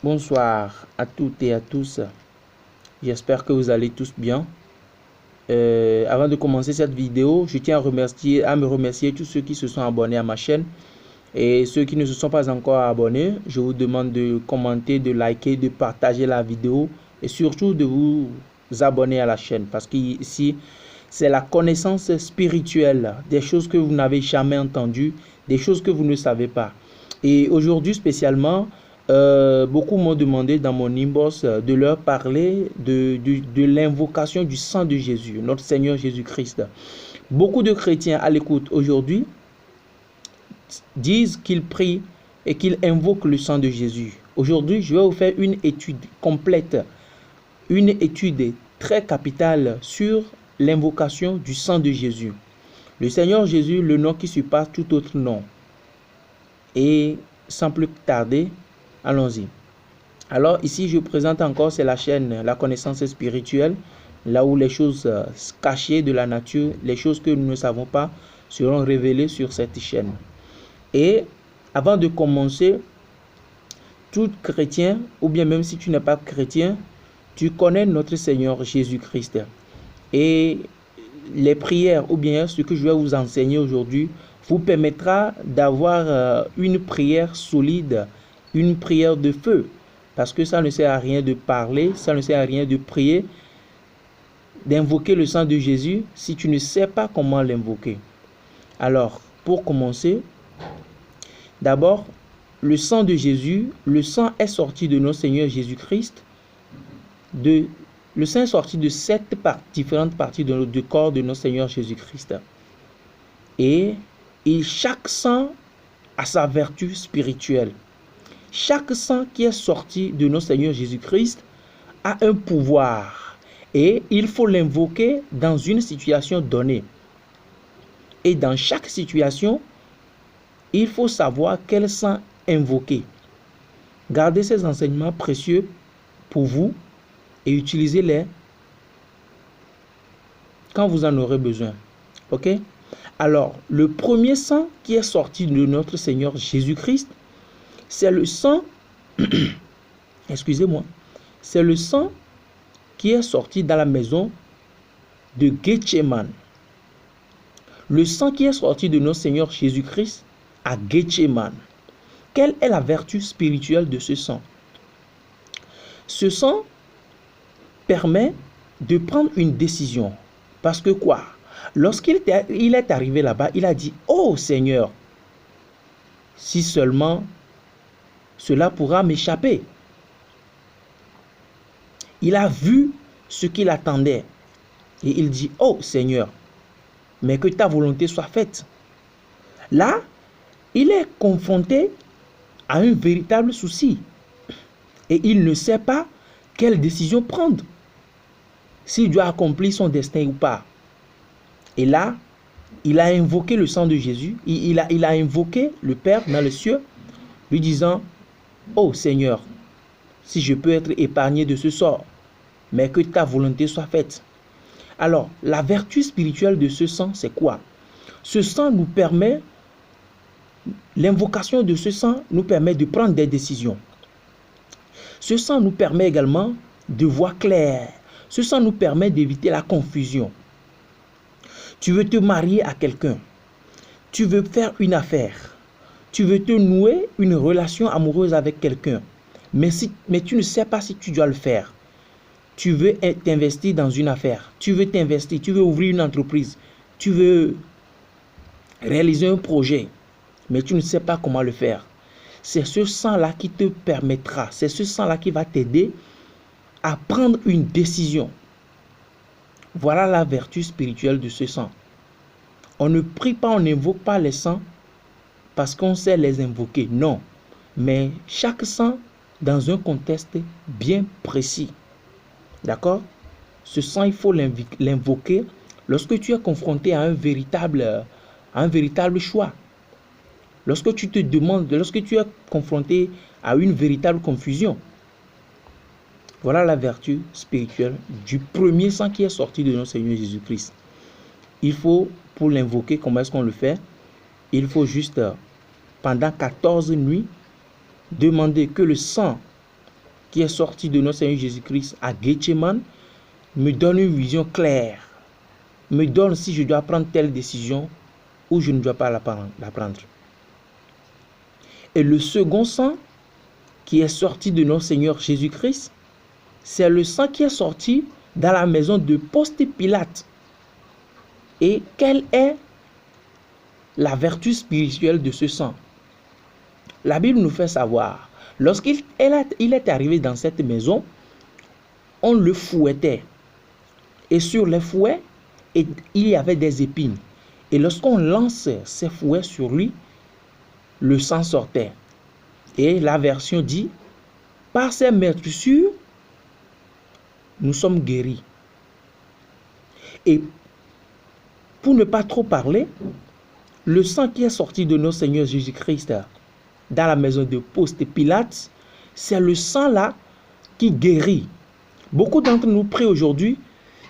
Bonsoir à toutes et à tous. J'espère que vous allez tous bien. Avant de commencer cette vidéo, je tiens à me remercier tous ceux qui se sont abonnés à ma chaîne. Et ceux qui ne se sont pas encore abonnés, je vous demande de commenter, de liker, de partager la vidéo et surtout de vous abonner à la chaîne. Parce qu'ici, c'est la connaissance spirituelle, des choses que vous n'avez jamais entendues, des choses que vous ne savez pas. Et aujourd'hui spécialement, beaucoup m'ont demandé dans mon inbox de leur parler de l'invocation du sang de Jésus, notre Seigneur Jésus-Christ. Beaucoup de chrétiens à l'écoute aujourd'hui disent qu'ils prient et qu'ils invoquent le sang de Jésus. Aujourd'hui, je vais vous faire une étude complète, une étude très capitale sur l'invocation du sang de Jésus. Le Seigneur Jésus, le nom qui surpasse tout autre nom. Et sans plus tarder, allons-y. Alors ici, je présente encore, c'est la chaîne La Connaissance Spirituelle, là où les choses cachées de la nature, les choses que nous ne savons pas, seront révélées sur cette chaîne. Et avant de commencer, tout chrétien, ou bien même si tu n'es pas chrétien, tu connais notre Seigneur Jésus-Christ. Et les prières, ou bien ce que je vais vous enseigner aujourd'hui, vous permettra d'avoir une prière solide, une prière de feu. Parce que ça ne sert à rien de parler, ça ne sert à rien de prier, d'invoquer le sang de Jésus si tu ne sais pas comment l'invoquer. Alors, pour commencer, d'abord, le sang de Jésus, le sang est sorti de notre Seigneur Jésus-Christ. Le sang est sorti de différentes parties du corps de notre Seigneur Jésus-Christ. Et chaque sang a sa vertu spirituelle. Chaque sang qui est sorti de notre Seigneur Jésus-Christ a un pouvoir. Et il faut l'invoquer dans une situation donnée. Et dans chaque situation, il faut savoir quel sang invoquer. Gardez ces enseignements précieux pour vous et utilisez-les quand vous en aurez besoin. Ok? Alors, le premier sang qui est sorti de notre Seigneur Jésus-Christ, c'est le sang, excusez-moi, c'est le sang qui est sorti dans la maison de Gethsémane. Le sang qui est sorti de notre Seigneur Jésus-Christ à Gethsémane. Quelle est la vertu spirituelle de ce sang? Ce sang permet de prendre une décision. Parce que quoi? Lorsqu'il est arrivé là-bas, il a dit, « Oh Seigneur, si seulement cela pourra m'échapper. » Il a vu ce qu'il attendait. Et il dit, « Oh Seigneur, mais que ta volonté soit faite. » Là, il est confronté à un véritable souci. Et il ne sait pas quelle décision prendre. S'il doit accomplir son destin ou pas. Et là, il a invoqué le sang de Jésus. Il a invoqué le Père dans les cieux, lui disant, « Oh Seigneur, si je peux être épargné de ce sort, mais que ta volonté soit faite. » Alors, la vertu spirituelle de ce sang, c'est quoi? Ce sang nous permet, l'invocation de ce sang nous permet de prendre des décisions. Ce sang nous permet également de voir clair. Ce sang nous permet d'éviter la confusion. Tu veux te marier à quelqu'un. Tu veux faire une affaire. Tu veux te nouer une relation amoureuse avec quelqu'un. Mais tu ne sais pas si tu dois le faire. Tu veux t'investir dans une affaire. Tu veux t'investir. Tu veux ouvrir une entreprise. Tu veux réaliser un projet. Mais tu ne sais pas comment le faire. C'est ce sang-là qui te permettra. C'est ce sang-là qui va t'aider à prendre une décision. Voilà la vertu spirituelle de ce sang. On ne prie pas, on n'invoque pas les sangs parce qu'on sait les invoquer. Non. Mais chaque sang dans un contexte bien précis. D'accord? Ce sang, il faut l'invoquer lorsque tu es confronté à un véritable choix. Lorsque tu te demandes, lorsque tu es confronté à une véritable confusion. Voilà la vertu spirituelle du premier sang qui est sorti de notre Seigneur Jésus-Christ. Il faut, pour l'invoquer, comment est-ce qu'on le fait? Il faut juste, pendant 14 nuits, demander que le sang qui est sorti de notre Seigneur Jésus-Christ à Gethsemane me donne une vision claire, me donne si je dois prendre telle décision ou je ne dois pas la prendre. Et le second sang qui est sorti de notre Seigneur Jésus-Christ, c'est le sang qui est sorti dans la maison de Ponce Pilate. Et quelle est la vertu spirituelle de ce sang? La Bible nous fait savoir, lorsqu'il est arrivé dans cette maison, on le fouettait. Et sur les fouets, il y avait des épines. Et lorsqu'on lançait ces fouets sur lui, le sang sortait. Et la version dit, par ces meurtrissures, nous sommes guéris. Et pour ne pas trop parler, le sang qui est sorti de notre Seigneur Jésus-Christ dans la maison de Ponce Pilate, c'est le sang là qui guérit. Beaucoup d'entre nous prient aujourd'hui,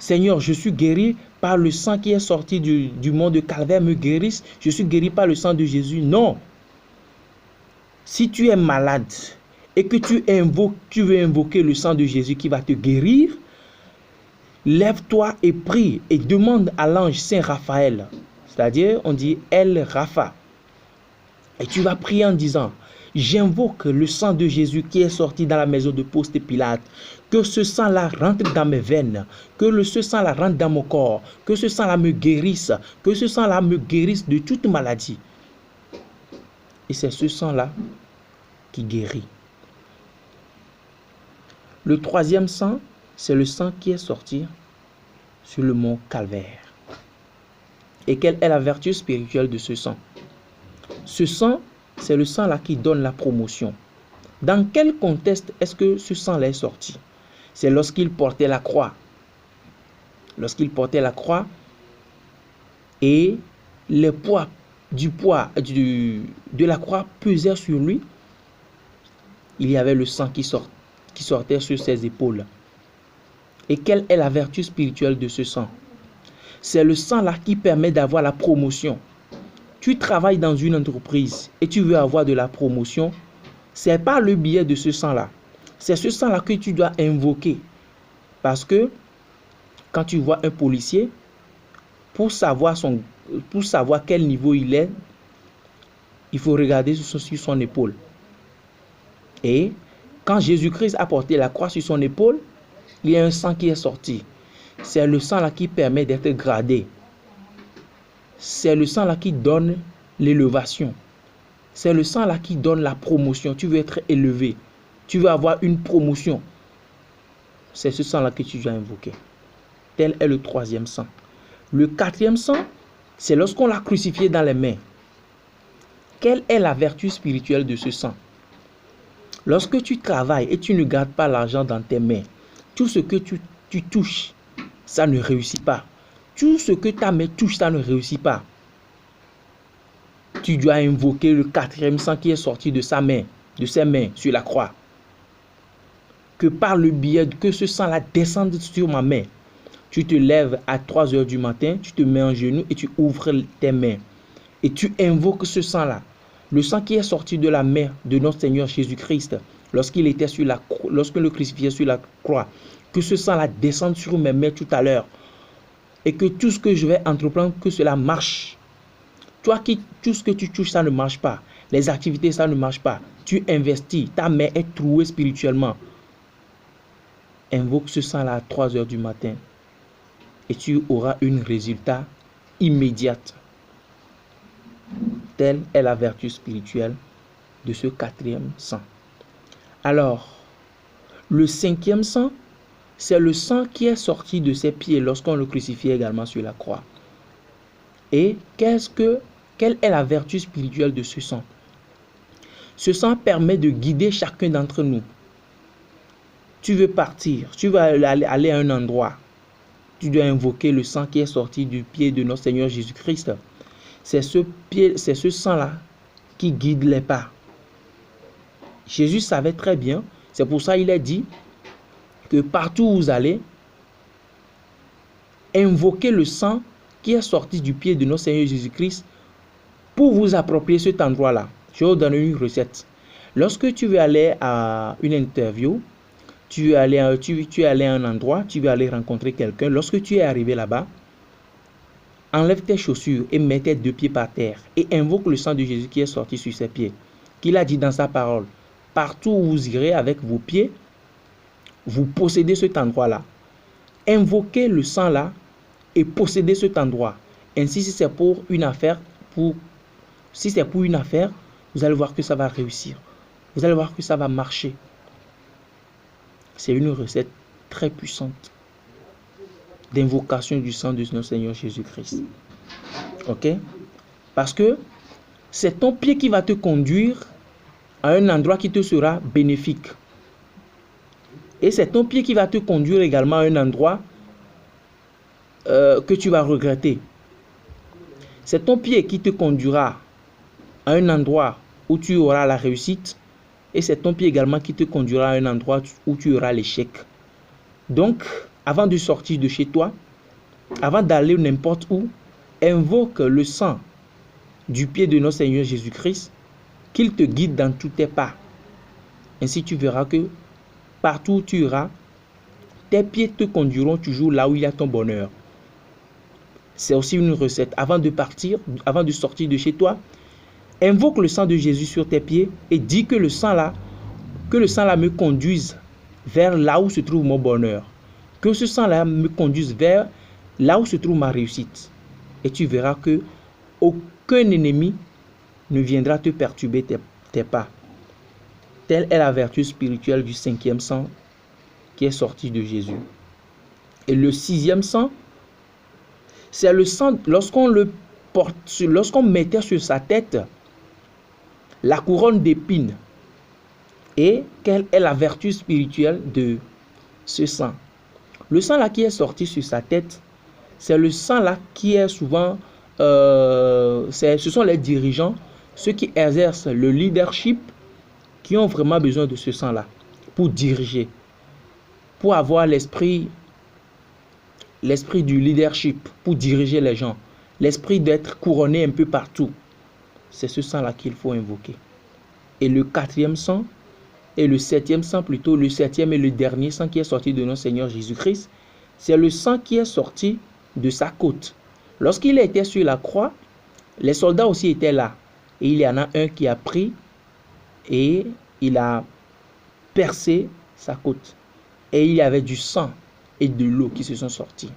Seigneur, je suis guéri par le sang qui est sorti du mont de Calvaire, me guérisse, je suis guéri par le sang de Jésus. Non. Si tu es malade et que tu veux invoquer le sang de Jésus qui va te guérir, lève-toi et prie et demande à l'ange Saint Raphaël, c'est-à-dire on dit El Rapha. Et tu vas prier en disant, j'invoque le sang de Jésus qui est sorti dans la maison de Ponce Pilate, que ce sang-là rentre dans mes veines, que ce sang-là rentre dans mon corps, que ce sang-là me guérisse, que ce sang-là me guérisse de toute maladie. Et c'est ce sang-là qui guérit. Le troisième sang, c'est le sang qui est sorti sur le mont Calvaire. Et quelle est la vertu spirituelle de ce sang? Ce sang, c'est le sang là qui donne la promotion. Dans quel contexte est-ce que ce sang-là est sorti? C'est lorsqu'il portait la croix. Lorsqu'il portait la croix et le poids de la croix pesait sur lui, il y avait le sang qui sortait sur ses épaules. Et quelle est la vertu spirituelle de ce sang? C'est le sang là qui permet d'avoir la promotion. Tu travailles dans une entreprise et tu veux avoir de la promotion, c'est pas le biais de ce sang-là. C'est ce sang-là que tu dois invoquer. Parce que quand tu vois un policier, pour savoir quel niveau il est, il faut regarder sur son épaule. Et quand Jésus-Christ a porté la croix sur son épaule, il y a un sang qui est sorti. C'est le sang-là qui permet d'être gradé. C'est le sang-là qui donne l'élévation. C'est le sang-là qui donne la promotion. Tu veux être élevé. Tu veux avoir une promotion. C'est ce sang-là que tu dois invoquer. Tel est le troisième sang. Le quatrième sang, c'est lorsqu'on l'a crucifié dans les mains. Quelle est la vertu spirituelle de ce sang? Lorsque tu travailles et tu ne gardes pas l'argent dans tes mains, tout ce que tu touches, ça ne réussit pas. Tout ce que ta main touche, ça ne réussit pas. Tu dois invoquer le quatrième sang qui est sorti de ses mains sur la croix. Que par le biais que ce sang-là descende sur ma main, tu te lèves à 3 heures du matin, tu te mets en genoux et tu ouvres tes mains. Et tu invoques ce sang-là. Le sang qui est sorti de la main de notre Seigneur Jésus-Christ, lorsqu'il le crucifiait sur la croix, que ce sang-là descende sur mes mains tout à l'heure. Et que tout ce que je vais entreprendre, que cela marche. Toi tout ce que tu touches, ça ne marche pas. Les activités, ça ne marche pas. Tu investis, ta main est trouée spirituellement. Invoque ce sang-là à 3 heures du matin. Et tu auras un résultat immédiat. Telle est la vertu spirituelle de ce quatrième sang. Alors, le cinquième sang, c'est le sang qui est sorti de ses pieds lorsqu'on le crucifiait également sur la croix. Et quelle est la vertu spirituelle de ce sang? Ce sang permet de guider chacun d'entre nous. Tu veux partir, tu vas aller à un endroit. Tu dois invoquer le sang qui est sorti du pied de notre Seigneur Jésus-Christ. C'est ce sang-là qui guide les pas. Jésus savait très bien, c'est pour ça qu'il a dit que partout où vous allez, invoquez le sang qui est sorti du pied de notre Seigneur Jésus-Christ pour vous approprier cet endroit-là. Je vais vous donner une recette. Lorsque tu veux aller à une interview, tu es allé à un endroit, tu veux aller rencontrer quelqu'un. Lorsque tu es arrivé là-bas, enlève tes chaussures et mets tes 2 pieds par terre et invoque le sang de Jésus qui est sorti sur ses pieds, qu'il a dit dans sa parole. Partout où vous irez avec vos pieds, vous possédez cet endroit-là. Invoquez le sang là et possédez cet endroit. Ainsi, si c'est pour une affaire, vous allez voir que ça va réussir. Vous allez voir que ça va marcher. C'est une recette très puissante d'invocation du sang de notre Seigneur Jésus-Christ. Ok? Parce que c'est ton pied qui va te conduire à un endroit qui te sera bénéfique. Et c'est ton pied qui va te conduire également à un endroit que tu vas regretter. C'est ton pied qui te conduira à un endroit où tu auras la réussite. Et c'est ton pied également qui te conduira à un endroit où tu auras l'échec. Donc, avant de sortir de chez toi, avant d'aller n'importe où, invoque le sang du pied de notre Seigneur Jésus-Christ, qu'il te guide dans tous tes pas. Ainsi, tu verras que partout où tu iras, tes pieds te conduiront toujours là où il y a ton bonheur. C'est aussi une recette. Avant de partir, avant de sortir de chez toi, invoque le sang de Jésus sur tes pieds et dis que le sang là me conduise vers là où se trouve mon bonheur. Que ce sang-là me conduise vers là où se trouve ma réussite. Et tu verras que aucun ennemi ne viendra te perturber tes pas. Telle est la vertu spirituelle du 5e sang qui est sorti de Jésus. Et le 6e sang, c'est le sang, lorsqu'on mettait sur sa tête la couronne d'épines. Et quelle est la vertu spirituelle de ce sang? Le sang là qui est sorti sur sa tête, c'est le sang là qui est souvent, ce sont les dirigeants, ceux qui exercent le leadership, qui ont vraiment besoin de ce sang là pour diriger, pour avoir l'esprit du leadership, pour diriger les gens, l'esprit d'être couronné un peu partout. C'est ce sang là qu'il faut invoquer. Et le 4e sang, et le 7e sang plutôt, le 7e et le dernier sang qui est sorti de notre Seigneur Jésus-Christ, c'est le sang qui est sorti de sa côte. Lorsqu'il était sur la croix, les soldats aussi étaient là. Et il y en a un qui a pris et il a percé sa côte. Et il y avait du sang et de l'eau qui se sont sortis.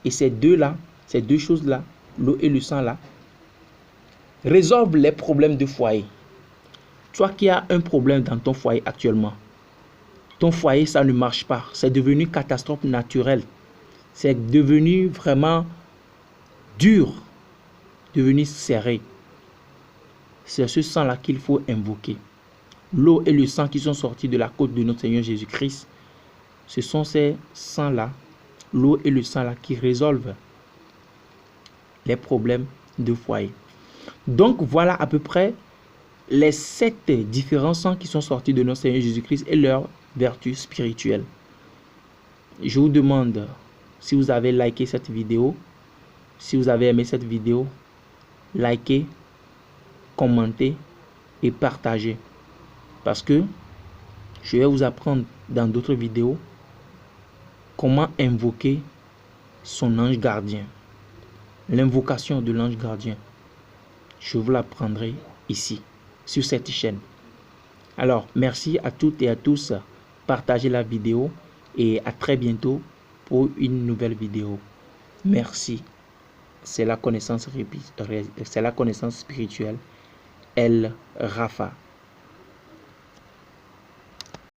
Et ces deux choses-là, l'eau et le sang-là, résolvent les problèmes de foyer. Toi qui as un problème dans ton foyer actuellement, ton foyer, ça ne marche pas. C'est devenu une catastrophe naturelle. C'est devenu vraiment dur, devenu serré. C'est ce sang-là qu'il faut invoquer. L'eau et le sang qui sont sortis de la côte de notre Seigneur Jésus-Christ, ce sont ces sangs-là, l'eau et le sang-là qui résolvent les problèmes de foyer. Donc voilà à peu près les 7 différents sangs qui sont sortis de notre Seigneur Jésus-Christ et leurs vertus spirituelles. Je vous demande si vous avez liké cette vidéo, si vous avez aimé cette vidéo, likez, commentez et partagez. Parce que je vais vous apprendre dans d'autres vidéos comment invoquer son ange gardien. L'invocation de l'ange gardien. Je vous l'apprendrai ici, sur cette chaîne. Alors, merci à toutes et à tous. Partagez la vidéo et à très bientôt pour une nouvelle vidéo. Merci. C'est la connaissance spirituelle. El Rafa.